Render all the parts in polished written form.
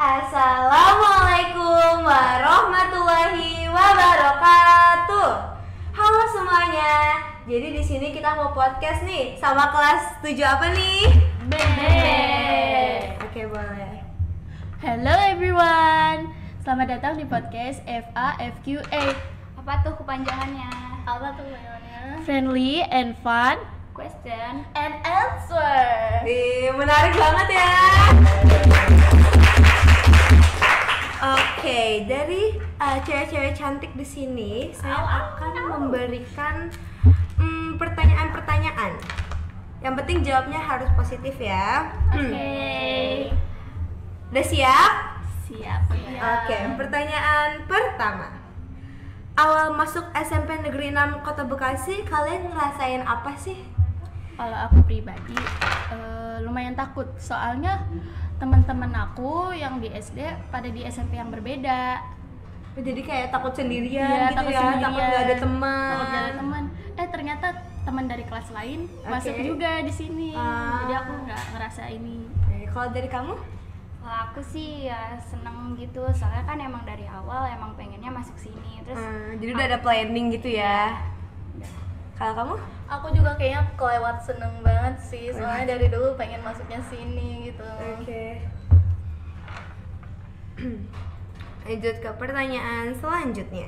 Assalamualaikum warahmatullahi wabarakatuh. Halo semuanya. Jadi di sini kita mau podcast nih sama kelas 7 apa nih? B. Oke, boleh. Hello everyone. Selamat datang di podcast FAFQA. Apa tuh kepanjangannya? Friendly and fun Question and answer. Menarik banget ya. Oke, dari cewek-cewek cantik di sini, saya akan memberikan pertanyaan-pertanyaan. Yang penting jawabnya harus positif ya. Oke. Udah siap? Siap. Oke, pertanyaan pertama. Awal masuk SMP Negeri 6 Kota Bekasi, kalian ngerasain apa sih? Kalau aku pribadi lumayan takut, soalnya teman-teman aku yang di SD pada di SMP yang berbeda. Jadi kayak takut sendirian Iya, gitu takut ya, sendirian. takut gak ada teman. Takut gak ada teman. Ternyata teman dari kelas lain masuk juga di sini. Jadi aku nggak ngerasa ini. Kalau dari kamu? Kalau aku sih ya seneng gitu, soalnya kan emang dari awal emang pengennya masuk sini. Terus Jadi udah ada planning gitu ya. Kalau kamu? Aku juga kayaknya kelewat seneng banget sih, soalnya dari dulu pengen masuknya sini gitu. Oke. Lanjut ke pertanyaan selanjutnya.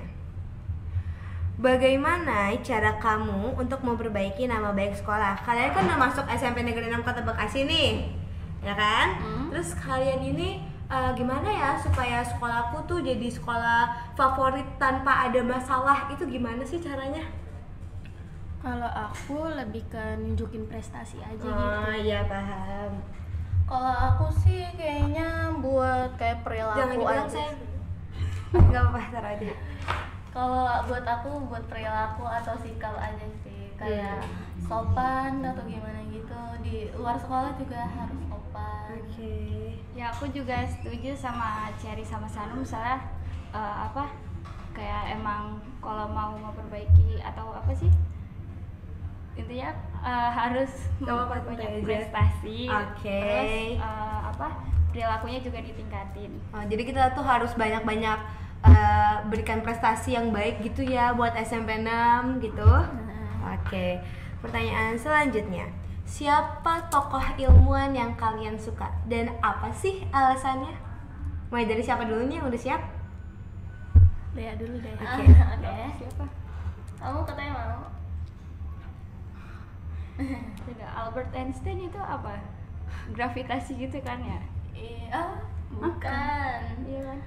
Bagaimana cara kamu untuk memperbaiki nama baik sekolah? Kalian kan udah masuk SMP Negeri 6 Kota Bekasi nih, ya kan? Terus kalian ini gimana ya supaya sekolahku tuh jadi sekolah favorit tanpa ada masalah? Itu gimana sih caranya? Kalau aku lebih ke nunjukin prestasi aja gitu. Iya paham. Kalau aku sih kayaknya buat kayak perilaku Jangan dibilang aja sayang. sih. Gak apa-apa, taruh aja. Kalau buat aku buat perilaku atau sikap aja sih, kayak sopan atau gimana gitu. Di luar sekolah juga harus sopan. Oke. ya aku juga setuju sama Cherry sama Sanum, misalnya kayak emang kalau mau memperbaiki atau apa sih? Intinya harus memperbanyak prestasi. Oke. Terus perilakunya juga ditingkatin. Jadi kita tuh harus banyak-banyak berikan prestasi yang baik gitu ya buat SMP 6 gitu. Oke. Pertanyaan selanjutnya. Siapa tokoh ilmuwan yang kalian suka dan apa sih alasannya? Mulai dari siapa dulu nih yang udah siap? Lihat dulu deh. Oke. Siapa? Kamu katanya mau? Tidak, Albert Einstein itu apa? Gravitasi gitu kan ya? Iya, bukan. Iya kan?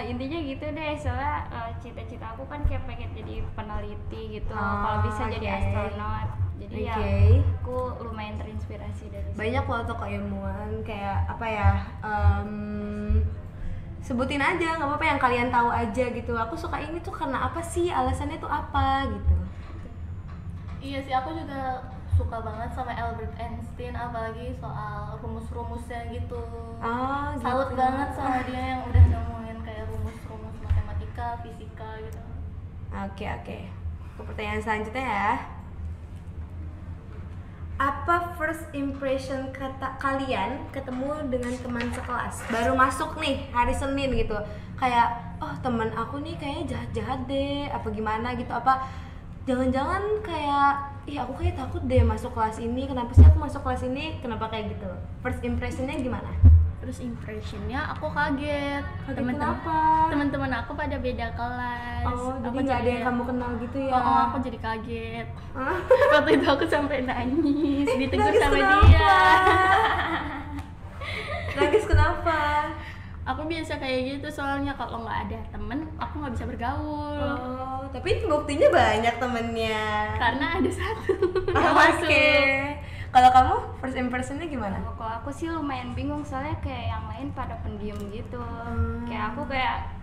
Intinya gitu deh, soalnya cita-cita aku kan kayak pengen jadi peneliti gitu. Kalau bisa jadi oke. astronot. Jadi ya Oke. aku lumayan terinspirasi dari situ. Banyak loh tokoh ilmuwan kayak apa ya? Sebutin aja, nggak apa-apa yang kalian tahu aja gitu. Aku suka ini tuh karena apa sih? Alasannya tuh apa gitu? Iya sih, aku juga suka banget sama Albert Einstein, apalagi soal rumus-rumusnya gitu. Salut gitu. banget sama dia yang udah nemuin kayak rumus-rumus matematika, fisika gitu. Oke. Ke pertanyaan selanjutnya ya. Apa first impression kalian ketemu dengan teman sekelas? Baru masuk nih hari Senin gitu. Kayak, oh teman aku nih kayaknya jahat-jahat deh, apa gimana gitu. Apa jangan-jangan kayak, ih aku kayak takut deh masuk kelas ini. Kenapa sih aku masuk kelas ini? Kenapa kayak gitu? First impressionnya gimana? Terus impressionnya aku kaget. Kenapa? Teman-teman aku pada beda kelas. Jadi Aku nggak ada jadi- yang kamu kenal gitu ya? Aku jadi kaget. Hah? Waktu itu aku sampai nangis, ditegur Nangis sama kenapa? dia. Nangis kenapa? Aku biasa kayak gitu, soalnya kalau nggak ada temen, aku nggak bisa bergaul. Tapi buktinya banyak temennya. Karena ada satu yang Oke. masuk. Kalau kamu first impressionnya gimana? Kalau aku sih lumayan bingung, soalnya kayak yang lain pada pendiam gitu. Kayak aku kayak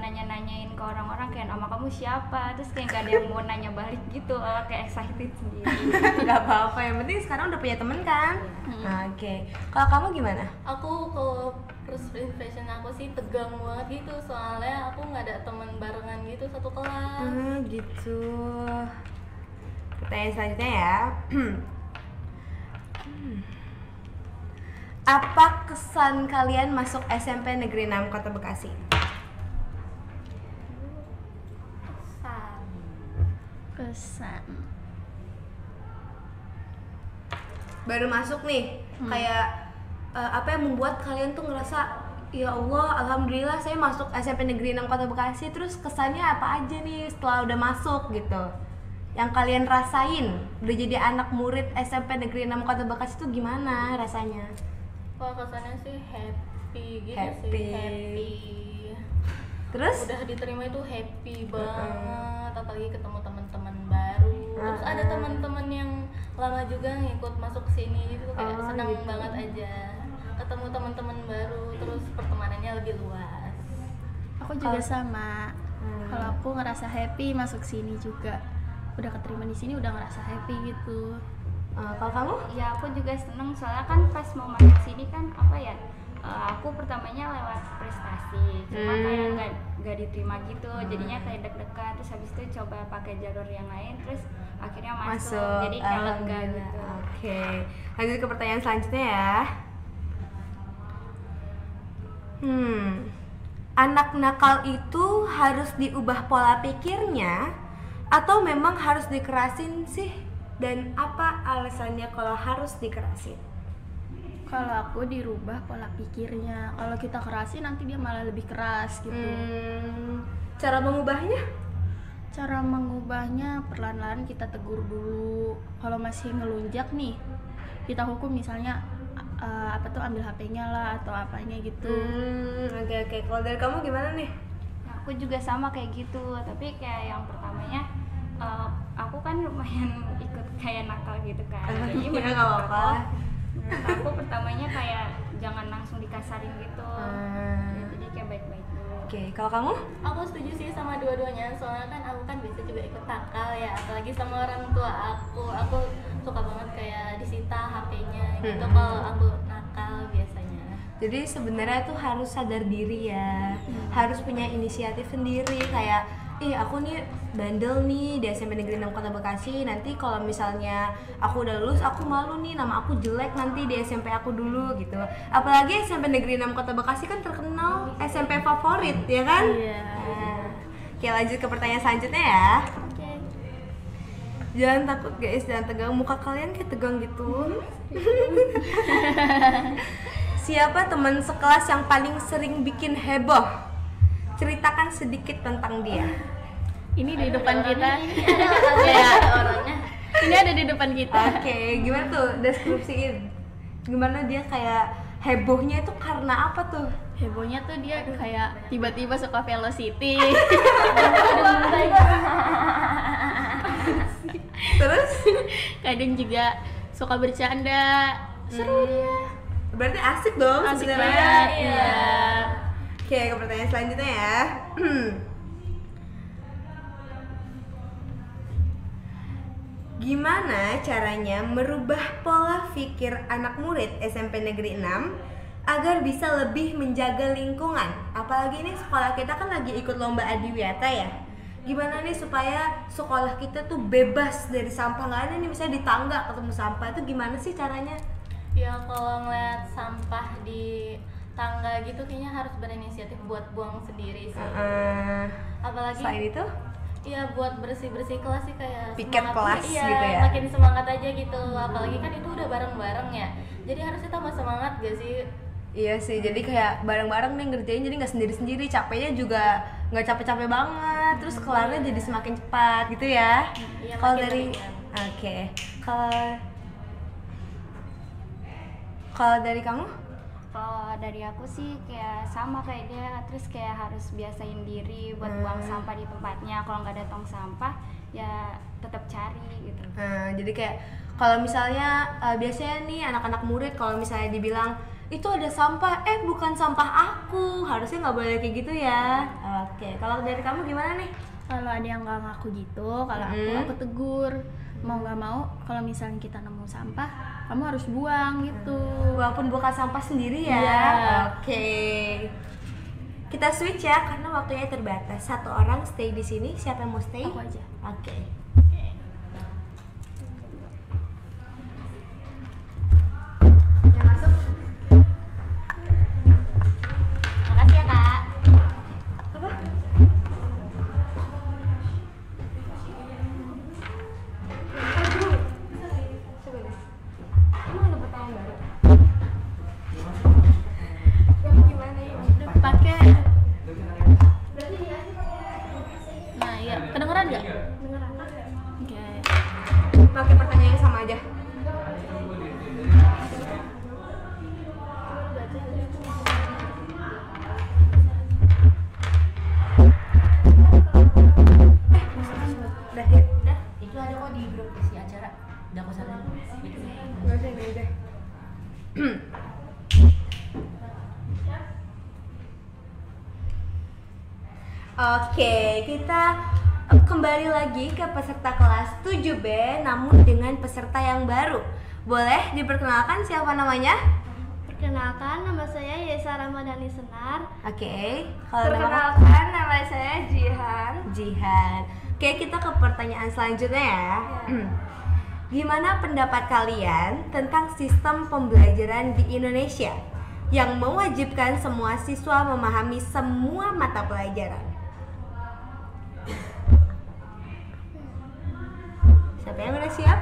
nanya-nanyain ke orang-orang kayak nama kamu siapa, terus kayak gak ada yang mau nanya balik gitu, kayak excited sendiri. Gak apa-apa, yang penting sekarang udah punya temen kan? Oke. Kalau kamu gimana? Aku kalau first impression aku sih tegang banget gitu, soalnya aku nggak ada teman barengan gitu satu kelas. Gitu. Pertanyaan selanjutnya ya. Apa kesan kalian masuk SMP Negeri 6 Kota Bekasi? Kesan. Baru masuk nih, kayak apa yang membuat kalian tuh ngerasa ya Allah, alhamdulillah saya masuk SMP Negeri 6 Kota Bekasi. Terus kesannya apa aja nih setelah udah masuk gitu? Yang kalian rasain udah jadi anak murid SMP Negeri 6 Kota Bekasi tuh gimana rasanya? Kalau kesannya sih happy gitu Happy. sih, happy. Terus? Udah diterima itu happy banget, apalagi ketemu teman-teman baru. Terus ada teman-teman yang lama juga ngikut masuk sini gitu, kayak senang gitu. banget aja. Ketemu teman-teman baru, terus pertemanannya lebih luas. Aku juga sama. Kalau aku ngerasa happy masuk sini juga. Udah keterima di sini udah ngerasa happy gitu. Kalau kamu? Ya aku juga seneng, soalnya kan pas mau masuk sini kan apa ya, aku pertamanya lewat prestasi, cuma kayak nggak diterima gitu, jadinya kayak deg-degan. Terus habis itu coba pakai jalur yang lain, terus akhirnya masuk. Jadi kayak lega gitu. Oke, lanjut ke pertanyaan selanjutnya ya. Anak nakal itu harus diubah pola pikirnya atau memang harus dikerasin sih? Dan apa alasannya kalau harus dikerasin? Kalau aku dirubah pola pikirnya. Kalau kita kerasin nanti dia malah lebih keras gitu. Cara mengubahnya? Cara mengubahnya perlahan-lahan kita tegur dulu. Kalau masih ngelunjak nih, kita hukum misalnya apa tuh ambil HP-nya lah atau apanya gitu. Oke. Kalau dari kamu gimana nih? Ya, aku juga sama kayak gitu, tapi kayak yang pertamanya aku kan lumayan ikut kayak nakal gitu kan. Jadi Ya, menurut nggak apa-apa. aku pertamanya kayak jangan langsung dikasarin gitu. Ya, jadi kayak baik-baik dulu. Oke, kalau kamu? Aku setuju sih sama dua-duanya, soalnya kan aku kan biasa juga ikut nakal ya, apalagi sama orang tua aku suka banget kayak disita HP-nya gitu kalau aku nakal biasanya. Jadi sebenarnya tuh harus sadar diri ya, harus punya inisiatif sendiri. Kayak, aku nih bandel nih di SMP Negeri 6 Kota Bekasi. Nanti kalau misalnya aku udah lulus, aku malu nih, nama aku jelek nanti di SMP aku dulu gitu. Apalagi SMP Negeri 6 Kota Bekasi kan terkenal SMP favorit, ya kan? Iya. Oke, lanjut ke pertanyaan selanjutnya ya. Oke. Jangan takut guys, jangan tegang. Muka kalian kayak tegang gitu. Siapa teman sekelas yang paling sering bikin heboh? Ceritakan sedikit tentang dia. Ini di depan kita. Ada orangnya. Ini ada di depan kita. Oke, gimana tuh? Deskripsiin. Gimana dia kayak hebohnya itu karena apa tuh? Hebohnya tuh dia kayak tiba-tiba suka velocity. Terus? Kadang juga suka bercanda. Seru dia. Berarti asik dong Asik sebenarnya. banget. Iya. Iya. Oke, ke pertanyaan selanjutnya ya. Gimana caranya merubah pola pikir anak murid SMP Negeri 6 agar bisa lebih menjaga lingkungan? Apalagi ini sekolah kita kan lagi ikut lomba Adiwiyata ya. Gimana nih supaya sekolah kita tuh bebas dari sampah? Nggak ada nih misalnya di tangga ketemu sampah, itu gimana sih caranya? Ya kalau ngeliat sampah di tangga gitu kayaknya harus berinisiatif buat buang sendiri sih. Apalagi Selain itu? iya buat bersih-bersih kelas sih kayak Piket semangat- kelas iya, gitu ya? makin semangat aja gitu. Apalagi kan itu udah bareng-bareng ya. Jadi harusnya tambah semangat gak sih? Iya sih, jadi kayak bareng-bareng nih ngerjain, jadi nggak sendiri-sendiri, capeknya juga nggak capek-capek banget, terus kelarnya jadi semakin cepat gitu ya. Iya, Kalau makin dari, ringan. oke, kalau dari kamu? Kalau dari aku sih kayak sama kayak dia, terus kayak harus biasain diri buat buang sampah di tempatnya. Kalau nggak ada tong sampah ya tetap cari gitu. Jadi kayak kalau misalnya biasanya nih anak-anak murid kalau misalnya dibilang itu ada sampah, bukan sampah aku, harusnya nggak boleh kayak gitu ya. Oke, kalau dari kamu gimana nih? Kalau ada yang nggak ngaku gitu, kalau aku tegur. Mau nggak mau, kalau misalnya kita nemu sampah, kamu harus buang gitu. Walaupun bukan sampah sendiri ya. Iya. Oke. Kita switch ya karena waktunya terbatas. Satu orang stay di sini. Siapa yang mau stay? Aku aja. Oke. Yang masuk. Oke, kita kembali lagi ke peserta kelas 7B namun dengan peserta yang baru. Boleh diperkenalkan siapa namanya? Perkenalkan, nama saya Yesa Ramadhani Senar. Oke, kalau Perkenalkan, nama saya Jihan. Jihan. Oke, kita ke pertanyaan selanjutnya ya. Gimana pendapat kalian tentang sistem pembelajaran di Indonesia yang mewajibkan semua siswa memahami semua mata pelajaran? Siapa yang udah siap?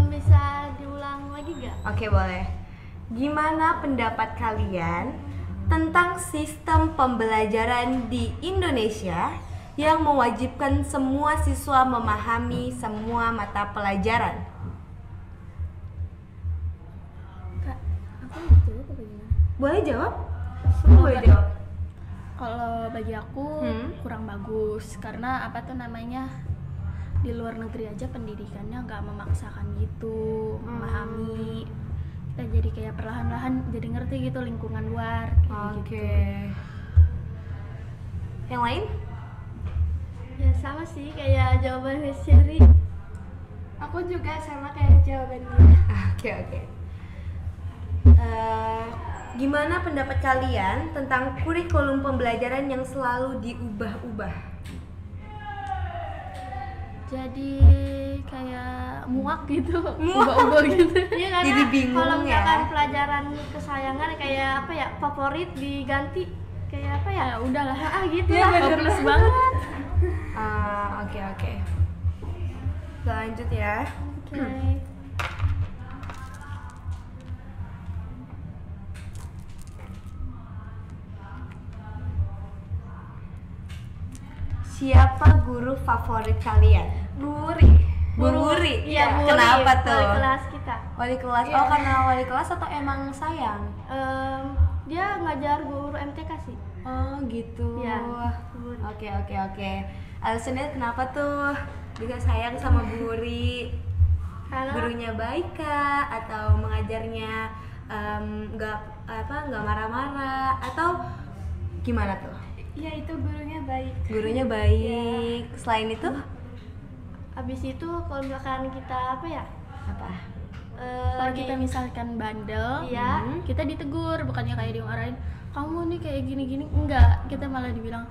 Bisa diulang lagi gak? Oke, boleh. Gimana pendapat kalian tentang sistem pembelajaran di Indonesia yang mewajibkan semua siswa memahami semua mata pelajaran? Kak, aku mau jawab apa gimana? Boleh jawab? Semua boleh jawab. Kalau bagi aku kurang bagus karena apa tuh namanya, di luar negeri aja pendidikannya nggak memaksakan gitu memahami. Kita jadi kayak perlahan-lahan jadi ngerti gitu lingkungan luar kayak gitu. Yang lain? Ya sama sih kayak jawaban Sherry. Aku juga sama kayak jawaban dia. Oke. Gimana pendapat kalian tentang kurikulum pembelajaran yang selalu diubah-ubah? Jadi kayak muak gitu, ubah-ubah gitu. Iya karena Jadi bingung kalau misalkan ya. pelajaran kesayangan kayak apa ya, favorit diganti kayak apa ya? Ya udahlah, Gitu ya lah. hopeless banget. Oke. Lanjut ya. Oke. Siapa guru favorit kalian? Guri. Guri. Iya, Bu Uri, Kenapa tuh? wali kelas kita. Wali kelas. Iya. Oh, karena wali kelas atau emang sayang? Dia ngajar guru MTK sih. Oh, gitu. Iya, Bu Uri. Oke. Alasannya kenapa tuh? Juga sayang sama Bu Uri. Karena Gurunya baik kah? Atau mengajarnya nggak marah-marah? Atau gimana tuh? Ya itu gurunya baik. Gurunya baik. Selain itu abis itu kalau misalkan kita apa ya? apa? Kalau kita misalkan bandel, Iya. kita ditegur, bukannya kayak dimarahin. Kamu nih kayak gini-gini, enggak. Kita malah dibilang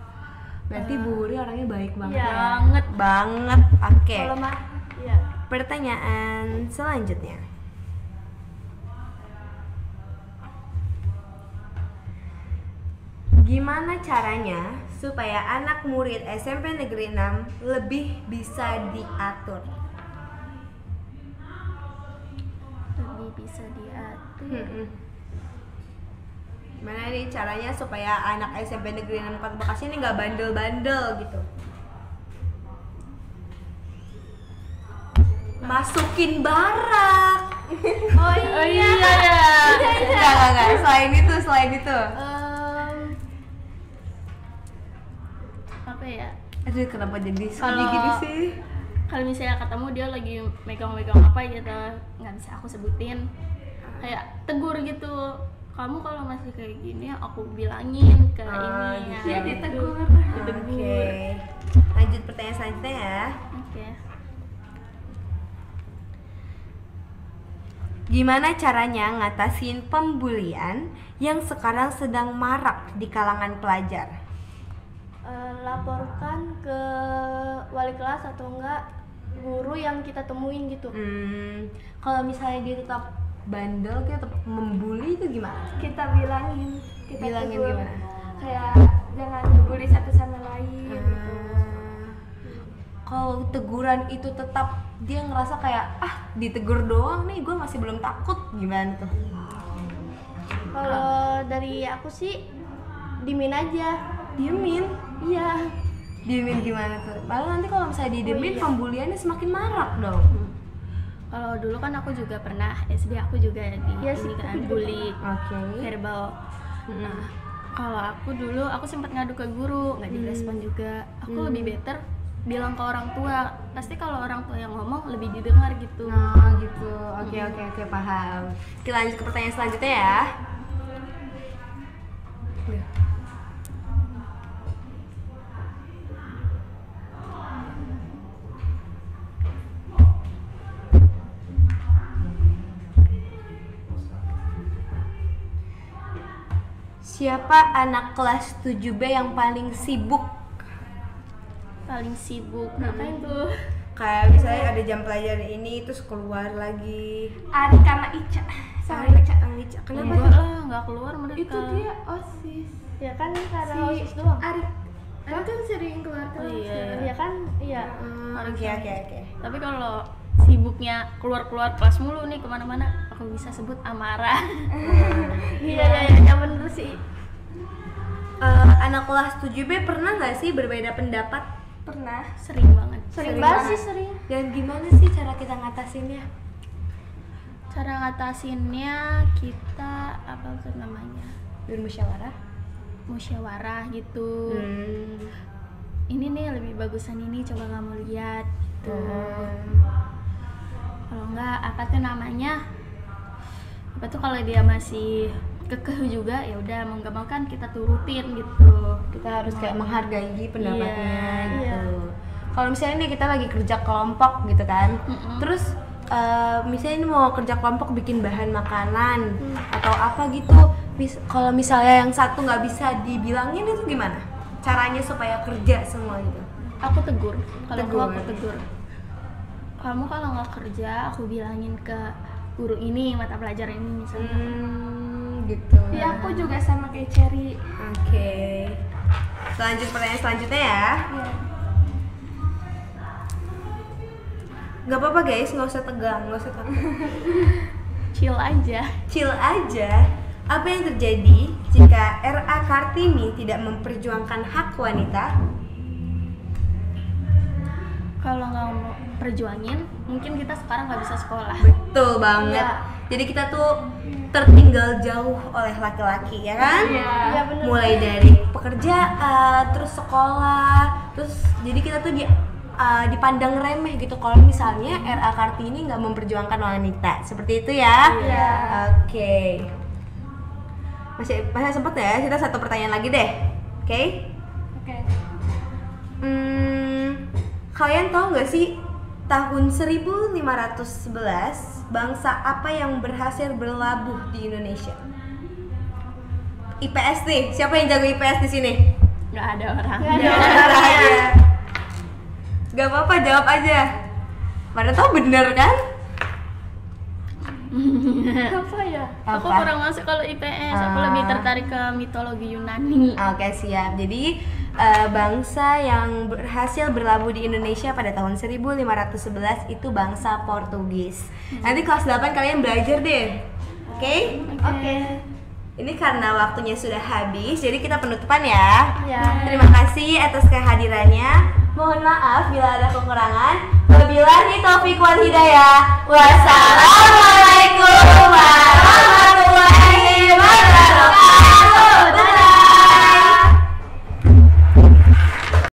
Berarti Bu Uri orangnya baik banget Iya. ya. banget. Banget. Oke. Kalau mah iya. Pertanyaan selanjutnya. Gimana caranya supaya anak murid SMP Negeri 6 lebih bisa diatur? Lebih bisa diatur. Gimana nih caranya supaya anak SMP Negeri 6 Kota Bekasi ini nggak bandel-bandel gitu? Masukin barak. Oh iya. Enggak. Selain itu. Apa ya? Aduh, kenapa jadi sedih Kalau- gini sih? Kalau misalnya ketemu dia lagi megang-megang apa gitu, nggak bisa aku sebutin. Kayak tegur gitu. Kamu kalau masih kayak gini, aku bilangin ke ini. gitu. Ya, ditegur. Oke. Lanjut pertanyaan selanjutnya ya. Oke. Gimana caranya ngatasin pembulian yang sekarang sedang marak di kalangan pelajar? Laporkan ke wali kelas atau enggak guru yang kita temuin gitu. Kalau misalnya dia tetap bandel, dia tetap membuli itu gimana? Kita bilangin. Kita Bilangin tegur. gimana? Kayak jangan ngebully satu sama lain gitu. Kalau teguran itu tetap dia ngerasa kayak ditegur doang nih, gue masih belum takut, gimana tuh? Kalau dari aku sih dimin aja. Diemin? Iya. Diemin gimana tuh? Malah nanti kalau misalnya didiemin, pembuliannya semakin marak dong. Kalau dulu kan aku juga pernah SD, aku juga Iya sih, ini kan aku juga bully Oke. verbal. Nah, kalau aku dulu aku sempat ngadu ke guru, nggak direspon juga. Aku lebih better bilang ke orang tua. Pasti kalau orang tua yang ngomong lebih didengar gitu. Nah gitu, oke paham. Kita lanjut ke pertanyaan selanjutnya ya. Siapa anak kelas 7B yang paling sibuk? Paling sibuk ngapain tuh? Kayak misalnya ada jam pelajaran ini terus keluar lagi. Ari sama Ica. Sama Ica. Kenapa Enggak tuh? lah, nggak keluar mereka. Itu dia OSIS. Ya kan karena Si OSIS doang. Arik kan sering keluar Oh iya. Ya kan, iya. Oke. Tapi kalau sibuknya keluar kelas mulu nih kemana-mana, aku bisa sebut amarah. Iya, bener sih. Anak kelas 7B pernah nggak sih berbeda pendapat? Pernah. Sering banget. Sering banget sih, sering. Dan gimana sih cara kita ngatasinnya? Cara ngatasinnya kita apa tuh namanya? Bermusyawarah. Musyawarah gitu. Ini nih lebih bagusan ini, coba kamu lihat gitu. Kalau enggak apa tuh namanya? Apa tuh kalau dia masih kekeh juga, ya udah mau nggak mau kan kita turutin gitu. Kita harus kayak menghargai pendapatnya Iya, gitu. Kalau misalnya nih kita lagi kerja kelompok gitu kan, terus misalnya ini mau kerja kelompok bikin bahan makanan atau apa gitu, kalau misalnya yang satu nggak bisa dibilangin itu gimana? Caranya supaya kerja semua gitu? Aku tegur. Kalau Tegur. aku tegur. Kamu kalau nggak kerja, aku bilangin ke guru ini mata pelajaran ini misalnya. Gitu. Iya, aku juga sama kayak Cherry. Oke. Lanjut pertanyaan selanjutnya ya. Iya. Gak apa-apa guys, nggak usah tegang, nggak usah takut. Chill aja. Chill aja. Apa yang terjadi jika R.A. Kartini tidak memperjuangkan hak wanita? Kalau nggak mau perjuangin, mungkin kita sekarang nggak bisa sekolah. Betul banget. Iya. Jadi kita tuh tertinggal jauh oleh laki-laki, ya kan? Iya, bener. Mulai dari pekerjaan, terus sekolah, terus jadi kita tuh dipandang remeh gitu kalau misalnya R.A. Kartini nggak memperjuangkan wanita. Seperti itu ya? Iya. Oke. Masih sempat ya? Kita satu pertanyaan lagi deh. Oke? Oke. Kalian tahu nggak sih tahun 1511 bangsa apa yang berhasil berlabuh di Indonesia? IPS nih, siapa yang jago IPS di sini? Nggak ada orang. Gak apa-apa, jawab aja. Mana tahu bener kan? Apa ya? Aku kurang masuk kalau IPS. Aku lebih tertarik ke mitologi Yunani. Oke, siap. Jadi bangsa yang berhasil berlabuh di Indonesia pada tahun 1511 itu bangsa Portugis. Nanti kelas 8 kalian belajar deh. Oke? Oke. Ini karena waktunya sudah habis, jadi kita penutupan ya. Ya. Terima kasih atas kehadirannya. Mohon maaf bila ada kekurangan. Wabillahi taufiq wal hidayah. Wassalamualaikum.